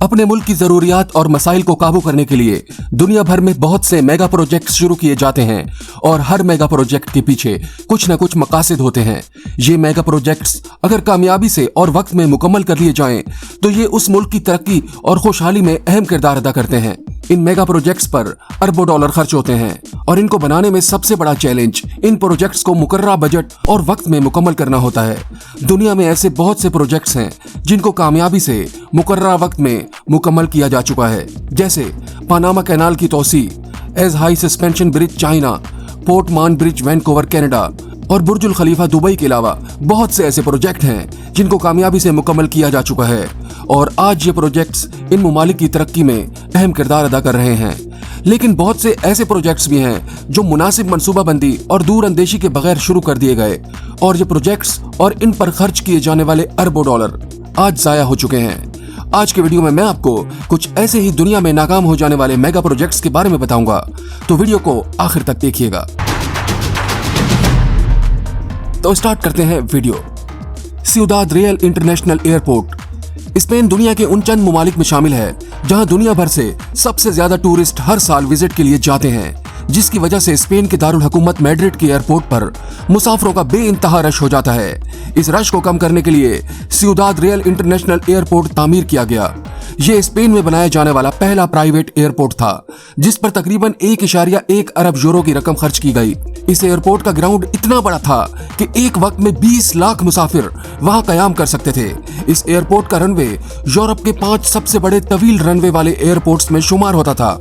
अपने मुल्क की जरूरियात और मसाइल को काबू करने के लिए दुनिया भर में बहुत से मेगा प्रोजेक्ट शुरू किए जाते हैं और हर मेगा प्रोजेक्ट के पीछे कुछ न कुछ मकासद होते हैं। ये मेगा प्रोजेक्ट्स अगर कामयाबी से और वक्त में मुकम्मल कर लिए जाएं तो ये उस मुल्क की तरक्की और खुशहाली में अहम किरदार अदा करते हैं। इन मेगा प्रोजेक्ट्स पर अरबों डॉलर खर्च होते हैं और इनको बनाने में सबसे बड़ा चैलेंज इन प्रोजेक्ट्स को मुकर्ररा बजट और वक्त में मुकम्मल करना होता है। दुनिया में ऐसे बहुत से प्रोजेक्ट्स हैं जिनको कामयाबी से मुकर्ररा वक्त में मुकम्मल किया जा चुका है, जैसे पनामा कैनाल की तोसी, एज high suspension bridge China, port Mann bridge Vancouver Canada और बुर्जुल खलीफा दुबई के अलावा बहुत से ऐसे प्रोजेक्ट हैं जिनको कामयाबी से मुकम्मल किया जा चुका है और आज ये प्रोजेक्ट्स इन ममालिक की तरक्की में अहम किरदार अदा कर रहे हैं। लेकिन बहुत से ऐसे प्रोजेक्ट्स भी हैं जो मुनासिब मंसूबाबंदी और दूर अंदेशी के बगैर शुरू कर दिए गए और ये प्रोजेक्ट्स और इन पर खर्च किए जाने वाले अरबों डॉलर आज जाया हो चुके हैं। आज के वीडियो में मैं आपको कुछ ऐसे ही दुनिया में नाकाम हो जाने वाले मेगा प्रोजेक्ट्स के बारे में बताऊंगा, तो वीडियो को आखिर तक देखिएगा। तो स्टार्ट करते हैं video. Ciudad Real international airport Spain दुनिया के उन चंद ममालिक में शामिल है जहां दुनिया भर से सबसे ज्यादा टूरिस्ट हर साल विजिट के लिए जाते हैं, जिसकी वजह से स्पेन के दारुल हुकूमत मैड्रिड के एयरपोर्ट पर मुसाफिरों का बेइंतहा रश हो जाता है। इस रश को कम करने के लिए सिउदाद रियल इंटरनेशनल एयरपोर्ट तामीर किया गया। ये स्पेन में बनाया जाने वाला पहला प्राइवेट एयरपोर्ट था जिस पर तकरीबन 1.1 अरब यूरो की रकम खर्च की गई। इस एयरपोर्ट का ग्राउंड इतना बड़ा था कि एक वक्त में 20 लाख मुसाफिर वहां कयाम कर सकते थे। इस एयरपोर्ट का रनवे यूरोप के 5 सबसे बड़े तवील रनवे वाले एयरपोर्ट्स में शुमार होता था।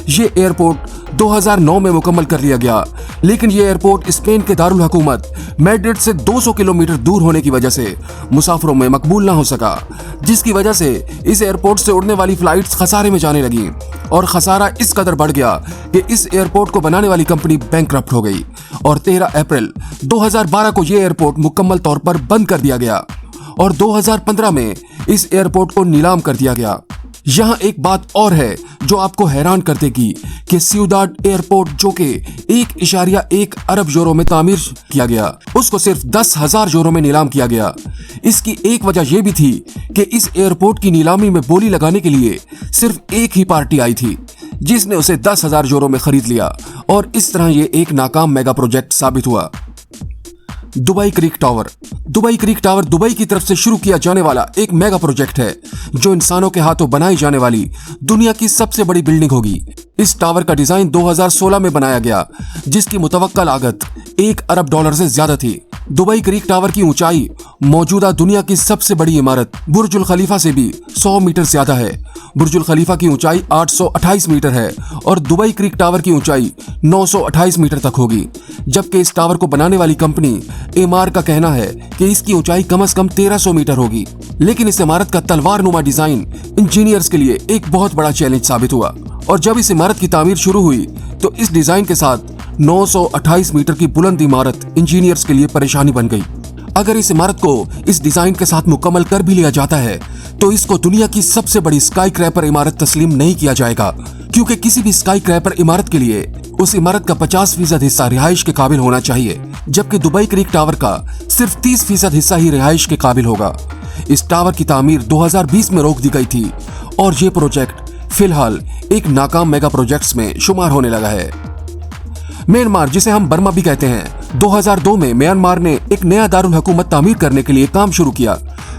ये एयरपोर्ट 2009 में मुकम्मल कर लिया गया, लेकिन ये एयरपोर्ट स्पेन के दारुल हुकूमत मैड्रिड से 200 किलोमीटर दूर होने की वजह से मुसाफिरों में मकबूल ना हो सका, जिसकी वजह से इस एयरपोर्ट से उड़ने वाली फ्लाइट्स खसारे में जाने लगी और खसारा इस कदर बढ़ गया कि इस एयरपोर्ट को बनाने वाली कंपनी बैंकरप्ट हो गई और 13 अप्रैल 2012 को यह एयरपोर्ट मुकम्मल तौर पर बंद कर दिया गया और 2015 में इस एयरपोर्ट को नीलाम कर दिया गया। यहाँ एक बात और है जो आपको हैरान कर देगी कि सिउदाद एयरपोर्ट जो कि 1.1 अरब यूरो में तामीर किया गया, उसको सिर्फ 10,000 यूरो में नीलाम किया गया। इसकी एक वजह यह भी थी कि इस एयरपोर्ट की नीलामी में बोली लगाने के लिए सिर्फ एक ही पार्टी आई थी जिसने उसे 10,000 यूरो में खरीद लिया और इस तरह ये एक नाकाम मेगा प्रोजेक्ट साबित हुआ। दुबई क्रिक टावर। दुबई क्रिक टावर दुबई की तरफ से शुरू किया जाने वाला एक मेगा प्रोजेक्ट है जो इंसानों के हाथों बनाई जाने वाली दुनिया की सबसे बड़ी बिल्डिंग होगी। इस टावर का डिजाइन 2016 में बनाया गया, जिसकी मुतवक्का लागत 1 अरब डॉलर से ज्यादा थी। दुबई क्रिक टावर की ऊंचाई मौजूदा दुनिया की सबसे बड़ी इमारत बुर्जुल खलीफा से भी 100 मीटर ज्यादा है। बुर्जुल खलीफा की ऊंचाई 828 मीटर है और दुबई क्रिक टावर की ऊंचाई 928 मीटर तक होगी, जबकि इस टावर को बनाने वाली कंपनी एमार का कहना है कि इसकी ऊंचाई कम से कम 1300 मीटर होगी। लेकिन इस इमारत का तलवार नुमा डिजाइन इंजीनियर्स के लिए एक बहुत बड़ा चैलेंज साबित हुआ और जब इस इमारत की तामीर शुरू हुई तो इस डिजाइन के साथ 928 मीटर की बुलंद इमारत इंजीनियर्स के लिए परेशानी बन गई। अगर इस इमारत को इस डिजाइन के साथ मुकम्मल कर भी लिया जाता है तो इसको दुनिया की सबसे बड़ी स्काई क्रैपर इमारत तस्लीम नहीं किया जाएगा, क्योंकि किसी भी स्काई क्रैपर इमारत के लिए उस इमारत का 50% हिस्सा रिहाइश के काबिल होना चाहिए, जबकि दुबई क्रिक टावर का सिर्फ 30% हिस्सा ही रिहाइश के काबिल होगा। इस टावर की तामीर 2020 में रोक दी गई थी और ये प्रोजेक्ट फिलहाल एक नाकाम मेगा प्रोजेक्ट्स में शुमार होने लगा है। म्यांमार, जिसे हम बर्मा भी कहते हैं, 2002 में म्यांमार ने एक नया दारुल हुकूमत तामीर करने के लिए काम शुरू किया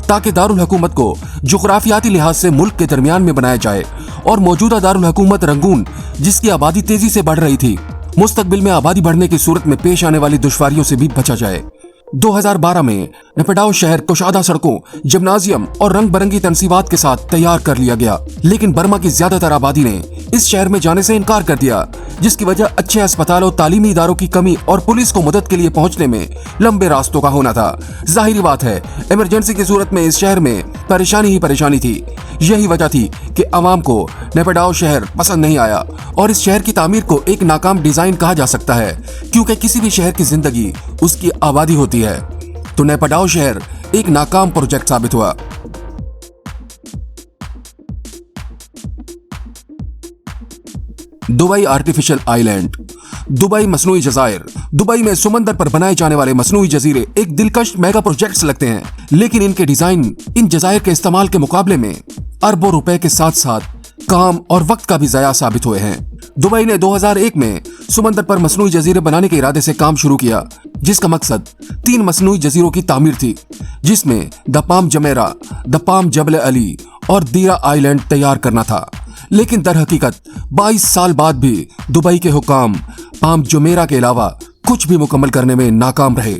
ताकि दारुल हुकूमत को जुग्राफियाती लिहाज से मुल्क के दरमियान में बनाया जाए और मौजूदा दारुल हुकूमत रंगून, जिसकी आबादी तेजी से बढ़ रही थी, मुस्तकबिल में आबादी बढ़ने की सूरत में पेश आने वाली दुश्वारियों से भी बचा जाए। 2012 में नेपिडाओ शहर कुशादा सड़कों, जिम्नाजियम और रंग बिरंगी तनसीबात के साथ तैयार कर लिया गया, लेकिन बर्मा की ज्यादातर आबादी ने इस शहर में जाने से इनकार कर दिया, जिसकी वजह अच्छे अस्पतालों, तालीमी इदारों की कमी और पुलिस को मदद के लिए पहुंचने में लंबे रास्तों का होना था। जाहिर बात है, इमरजेंसी की सूरत में इस शहर में परेशानी ही परेशानी थी। यही वजह थी कि अवाम को नेपिडाओ शहर पसंद नहीं आया और इस शहर की तामीर को एक नाकाम डिजाइन कहा जा सकता है, क्योंकि किसी भी शहर की जिंदगी उसकी आबादी होती है। तो नेपिडाओ शहर एक नाकाम प्रोजेक्ट साबित हुआ। Dubai artificial island. दुबई मसनूई जज़ायर। दुबई में समंदर पर बनाए जाने वाले मसनूई जजीरे एक दिलकश मेगा प्रोजेक्ट्स लगते हैं, लेकिन इनके डिजाइन इन जज़ायर के इस्तेमाल के मुकाबले में अरबों रुपए के साथ साथ काम और वक्त का भी ज़ाया साबित हुए हैं। दुबई ने 2001 में समंदर पर मसनूई जजीरे बनाने के इरादे से काम शुरू किया, जिसका मकसद 3 मसनूई जजीरों की तामीर थी, जिसमें द पाम जमेरा, द पाम जबल अली और दीरा आइलैंड तैयार करना था। लेकिन दर हकीकत 22 साल बाद भी दुबई के हुकाम पाम जुमेरा के अलावा कुछ भी मुकम्मल करने में नाकाम रहे।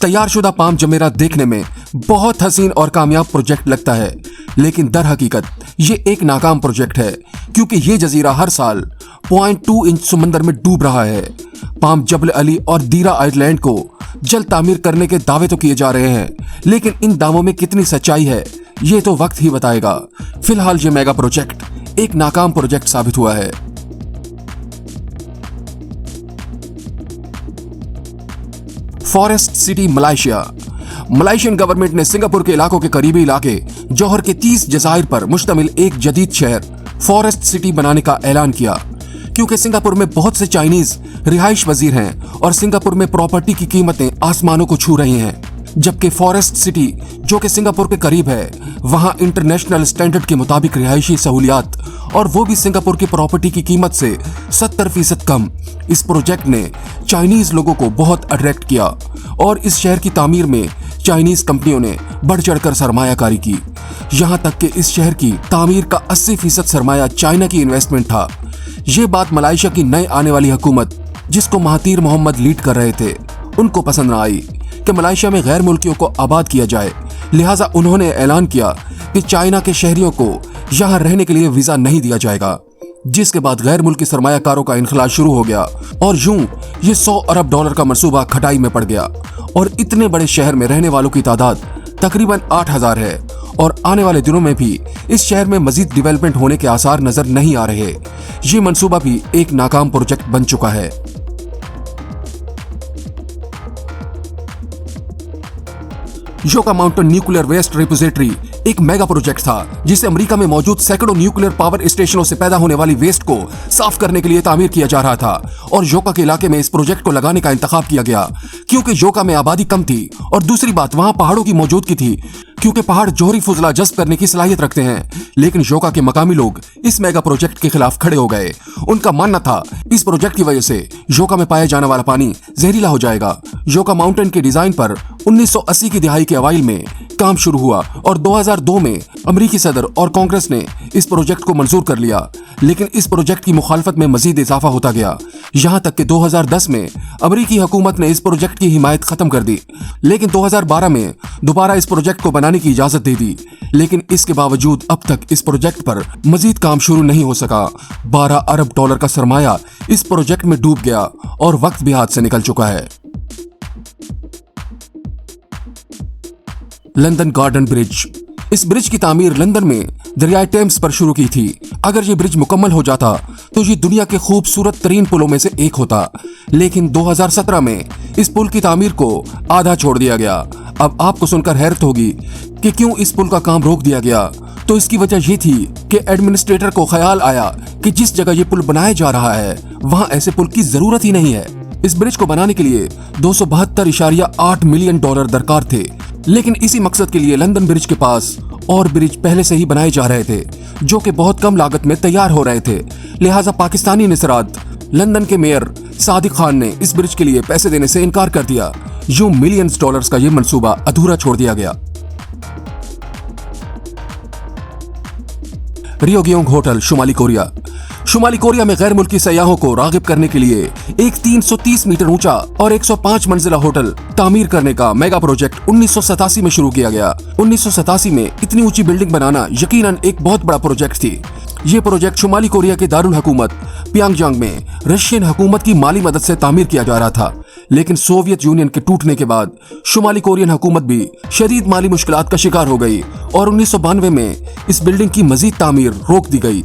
तैयार शुदा पाम जमेरा देखने में बहुत हसीन और कामयाब प्रोजेक्ट लगता है, लेकिन दर हकीकत ये एक नाकाम प्रोजेक्ट है, क्योंकि ये जजीरा हर साल 0.2 इंच समंदर में डूब रहा है। पाम जबल अली और दीरा आइलैंड को जल्द तामीर करने के दावे तो किए जा रहे हैं, लेकिन इन दावों में कितनी सच्चाई है ये तो वक्त ही बताएगा। फिलहाल ये मेगा प्रोजेक्ट एक नाकाम प्रोजेक्ट साबित हुआ है। Forest city Malaysia. Malaysian government ने सिंगापुर के इलाकों के करीबी इलाके जौहर के 30 जज़ाइर पर मुश्तमिल एक जदीद शहर फॉरेस्ट सिटी बनाने का ऐलान किया, क्योंकि सिंगापुर में बहुत से चाइनीज रिहाइश वजीर हैं और सिंगापुर में प्रॉपर्टी की कीमतें आसमानों को छू रही हैं। जबकि फॉरेस्ट सिटी जो कि सिंगापुर के करीब है, वहां इंटरनेशनल स्टैंडर्ड के मुताबिक रिहायशी सहूलियात और वो भी सिंगापुर की प्रॉपर्टी की कीमत से 70% कम। इस प्रोजेक्ट ने चाइनीज लोगों को बहुत अट्रैक्ट किया और इस शहर की तामीर में चाइनीज कंपनियों ने बढ़ चढ़कर सरमायाकारी की। यहां तक कि इस शहर की तामीर का 80% सरमाया चाइना की इन्वेस्टमेंट था। ये बात मलेशिया की नई आने वाली हुकूमत, जिसको महातीर मोहम्मद लीड कर रहे थे, उनको पसंद न आई कि मलेशिया में गैर मुल्कियों को आबाद किया जाए। लिहाजा उन्होंने ऐलान किया कि चाइना के शहरियों को यहाँ रहने के लिए वीजा नहीं दिया जाएगा, जिसके बाद गैर मुल्की सरमायाकारों का इनखलाज शुरू हो गया और यूं ये $100 अरब का मंसूबा खटाई में पड़ गया और इतने बड़े शहर में रहने वालों की तादाद तकरीबन 8,000 है और आने वाले दिनों में भी इस शहर में मजीद डेवलपमेंट होने के आसार नजर नहीं आ रहे। ये मंसूबा भी एक नाकाम प्रोजेक्ट बन चुका है। योका माउंटेन न्यूक्लियर वेस्ट रिपोजिटरी एक मेगा प्रोजेक्ट था, जिसे अमेरिका में मौजूद सैकड़ों न्यूक्लियर पावर स्टेशनों से पैदा होने वाली वेस्ट को साफ करने के लिए तामीर किया जा रहा था। और योका के इलाके में इस प्रोजेक्ट को लगाने का इंतखाब किया गया, क्योंकि योका में आबादी कम थी और दूसरी बात वहां पहाड़ों की मौजूदगी थी, क्योंकि पहाड़ जोहरी फुजला जज्ब करने की सलाहियत रखते हैं। लेकिन योका के मकामी लोग इस मेगा प्रोजेक्ट के खिलाफ खड़े हो गए। उनका मानना था इस प्रोजेक्ट की वजह से योका में पाया जाने वाला पानी जहरीला हो जाएगा। योका माउंटेन के डिजाइन पर 1980 की दिहाई के अवाइल में काम शुरू हुआ और 2002 में अमेरिकी सदर और कांग्रेस ने इस प्रोजेक्ट को मंजूर कर लिया। लेकिन इस प्रोजेक्ट की मुखालफत में मजीद इजाफा होता गया, यहाँ तक कि 2010 में अमेरिकी हुकूमत ने इस प्रोजेक्ट की हिमायत खत्म कर दी। लेकिन 2012 में दोबारा इस प्रोजेक्ट को बनाने की इजाजत दे दी। लेकिन इसके बावजूद अब तक इस प्रोजेक्ट पर मजीद काम शुरू नहीं हो सका। $12 अरब का सरमाया इस प्रोजेक्ट में डूब गया और वक्त भी हाथ से निकल चुका है। London garden bridge. इस ब्रिज की तामीर लंदन में दरियाए टेम्स पर शुरू की थी। अगर ये ब्रिज मुकम्मल हो जाता तो ये दुनिया के खूबसूरत तरीन पुलों में से एक होता। लेकिन 2017 में इस पुल की तामीर को आधा छोड़ दिया गया। अब आपको सुनकर हैरत होगी कि क्यों इस पुल का काम रोक दिया गया। तो इसकी वजह ये थी कि एडमिनिस्ट्रेटर को ख्याल आया कि जिस जगह ये पुल बनाया जा रहा है वहां ऐसे पुल की जरूरत ही नहीं है। इस ब्रिज को बनाने के लिए $272.8 मिलियन दरकार थे। लेकिन इसी मकसद के लिए लंदन ब्रिज के पास और ब्रिज पहले से ही बनाए जा रहे थे, जो कि बहुत कम लागत में तैयार हो रहे थे। लिहाजा पाकिस्तानी निसरात लंदन के मेयर सादिक खान ने इस ब्रिज के लिए पैसे देने से इनकार कर दिया। यूं मिलियंस डॉलर्स का यह मंसूबा अधूरा छोड़ दिया गया। रियोग्योंग होटल शुमाली कोरिया। शुमाली कोरिया में गैर मुल्की सयाहों को रागिब करने के लिए एक 330 मीटर ऊंचा और 105 मंजिला होटल तामीर करने का मेगा प्रोजेक्ट 1987 में शुरू किया गया। 1987 में इतनी ऊंची बिल्डिंग बनाना यकीनन एक बहुत बड़ा प्रोजेक्ट थी। ये प्रोजेक्ट शुमाली कोरिया के दारुल हुकूमत प्यांगयांग में रशियन हुकूमत की माली मदद से तामीर किया जा रहा था। लेकिन सोवियत यूनियन के टूटने के बाद शुमाली कोरियन हुकूमत भी शदीद माली मुश्किलात का शिकार हो गई और 1992 में इस बिल्डिंग की मजीद तामीर रोक दी गई।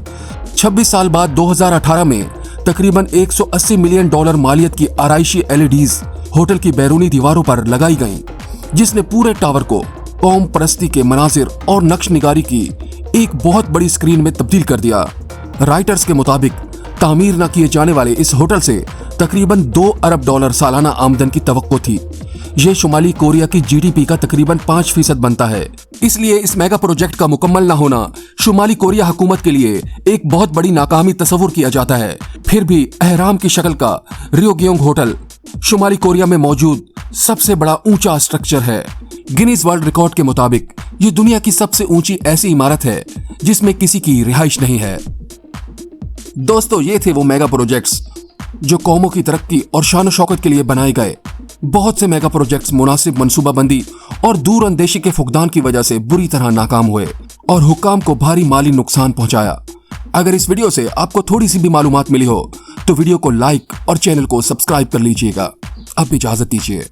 26 साल बाद 2018 में तकरीबन $180 मिलियन मालियत की आराइशी LEDs होटल की बैरूनी दीवारों पर लगाई गईं, जिसने पूरे टावर को कौम परस्ती के मनाजिर और नक्श निगारी की एक बहुत बड़ी स्क्रीन में तब्दील कर दिया। राइटर्स के मुताबिक तामीर न किए जाने वाले इस होटल से तकरीबन $2 अरब सालाना आमदन की तवक्को थी। यह शुमाली कोरिया की GDP का तकरीबन 5% बनता है। इसलिए इस मेगा प्रोजेक्ट का मुकम्मल ना होना शुमाली कोरिया हुकूमत के लिए एक बहुत बड़ी नाकामी तस्वुर किया जाता है। फिर भी अहराम की शक्ल का रियोग्योंग होटल शुमाली कोरिया में मौजूद सबसे बड़ा ऊंचा स्ट्रक्चर है। गिनीज वर्ल्ड रिकॉर्ड के मुताबिक ये दुनिया की सबसे ऊंची ऐसी इमारत है जिसमें किसी की रिहाइश नहीं है। दोस्तों, ये थे वो मेगा प्रोजेक्ट्स जो कौमों की तरक्की और शान शौकत के लिए बनाए गए। बहुत से मेगा प्रोजेक्ट्स मुनासिब मनसूबाबंदी और दूर अंदेशी के फुकदान की वजह से बुरी तरह नाकाम हुए और हुक्काम को भारी माली नुकसान पहुंचाया। अगर इस वीडियो से आपको थोड़ी सी भी मालूमात मिली हो तो वीडियो को लाइक और चैनल को सब्सक्राइब कर लीजिएगा। अब इजाजत दीजिए।